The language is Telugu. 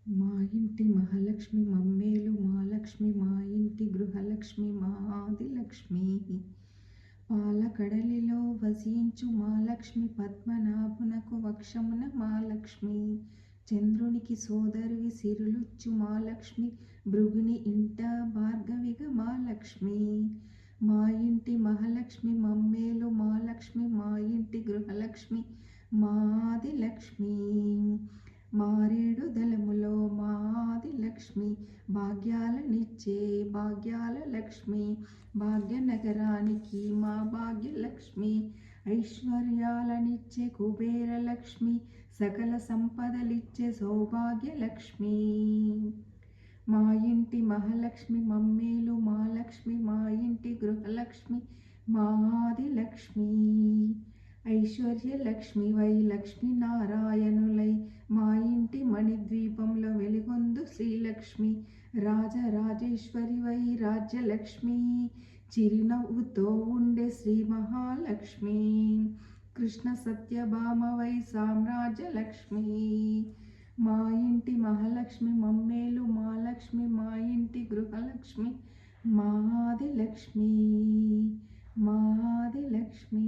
మా ఇంటి మహాలక్ష్మి మమ్మేలు మా లక్ష్మి మా ఇంటి గృహలక్ష్మి మా ఆదిలక్ష్మి పాలకడలిలో వసించు మా లక్ష్మి పద్మనాభునకు వక్షమున మా లక్ష్మి చంద్రునికి సోదరివి సిరులుచ్చు మా లక్ష్మి భృగుని ఇంట భార్గవిగా మా లక్ష్మి మా ఇంటి మహాలక్ష్మి మమ్మేలు మా లక్ష్మి మా ఇంటి గృహలక్ష్మి మా ఆదిలక్ష్మి మారేడు దళములో మా ఆదిలక్ష్మి భాగ్యాలనిచ్చే భాగ్యాల లక్ష్మి భాగ్యనగరానికి మా భాగ్యలక్ష్మి ఐశ్వర్యాలనిచ్చే కుబేర లక్ష్మి సకల సంపదలిచ్చే సౌభాగ్యలక్ష్మి మా ఇంటి మహాలక్ష్మి మమ్మేలు మా లక్ష్మి మా ఇంటి గృహలక్ష్మి మా ఆదిలక్ష్మి ఐశ్వర్యలక్ష్మి వై లక్ష్మీనారాయణులై మా ఇంటి మణిద్వీపంలో వెలుగొందు శ్రీలక్ష్మి రాజరాజేశ్వరి వై రాజ్యలక్ష్మి చిరునవ్వుతో ఉండే శ్రీ మహాలక్ష్మి కృష్ణ సత్యభామ వై సామ్రాజ్యలక్ష్మి మా ఇంటి మహాలక్ష్మి మమ్మేలు మా లక్ష్మి మా ఇంటి గృహలక్ష్మి మా ఆదిలక్ష్మి మా ఆదిలక్ష్మి